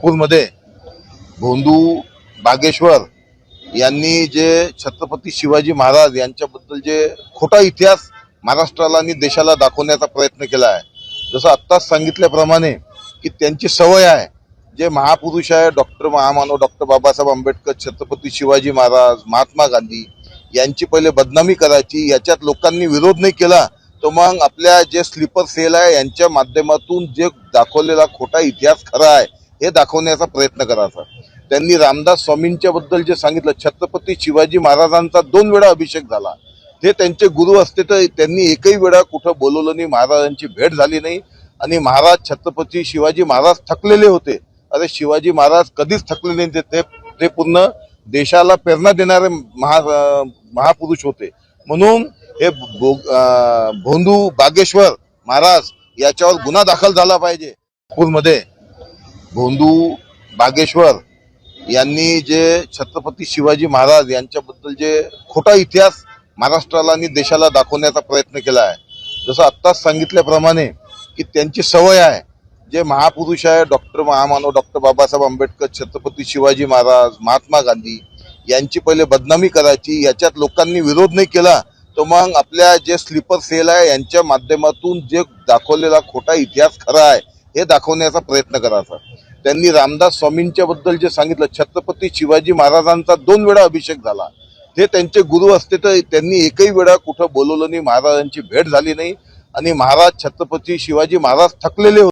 नागपूरमध्ये भोंदू बागेश्वर यांनी जे छत्रपती शिवाजी महाराज यांच्याबद्दल जे खोटा इतिहास महाराष्ट्राला आणि देशाला दाखवण्याचा प्रयत्न केला आहे। जसं आत्ताच सांगितल्याप्रमाणे की त्यांची सवय आहे, जे महापुरुष आहे डॉक्टर महामानव डॉक्टर बाबासाहेब आंबेडकर, छत्रपती शिवाजी महाराज, महात्मा गांधी यांची पहिले बदनामी करायची। याच्यात लोकांनी विरोध नाही केला तर मग आपल्या जे स्लीपर सेल आहे यांच्या माध्यमातून जे दाखवलेला खोटा इतिहास खरा आहे हे दाखवण्याचा प्रयत्न करायचा। त्यांनी रामदास स्वामींच्या बद्दल जे सांगितलं, छत्रपती शिवाजी महाराजांचा 2 वेळा अभिषेक झाला, ते त्यांचे गुरु असते तर त्यांनी एकही वेळा कुठं बोलवलं नाही, महाराजांची भेट झाली नाही। आणि महाराज छत्रपती शिवाजी महाराज थकलेले होते। अरे शिवाजी महाराज कधीच थकलेले नाही, ते पूर्ण देशाला प्रेरणा देणारे महापुरुष होते। म्हणून हे भोंदू बागेश्वर महाराज याच्यावर गुन्हा दाखल झाला पाहिजे। नागपूरमध्ये भोंदू बागेश्वर यांनी जे छत्रपती शिवाजी महाराज यांच्याबद्दल जे खोटा इतिहास महाराष्ट्राला आणि देशाला दाखवण्याचा प्रयत्न केला आहे। जसं आत्ताच सांगितल्याप्रमाणे की त्यांची सवय आहे, जे महापुरुष आहे डॉक्टर महामानव डॉक्टर बाबासाहेब आंबेडकर, छत्रपती शिवाजी महाराज, महात्मा गांधी यांची पहिले बदनामी करायची। याच्यात लोकांनी विरोध नाही केला तर मग आपल्या जे स्लीपर सेल आहे यांच्या माध्यमातून जे दाखवलेला खोटा इतिहास खरा आहे हे दाखवण्याचा प्रयत्न करायचा। त्यांनी रामदास स्वामींच्या बद्दल जे सांगितलं, छत्रपती शिवाजी महाराजांचा 2 वेळा अभिषेक झाला, ते त्यांचे गुरु असते तर त्यांनी एकही वेळा कुठं बोलवलं नाही, महाराजांची भेट झाली नाही। आणि महाराज छत्रपती शिवाजी महाराज थकलेले होते।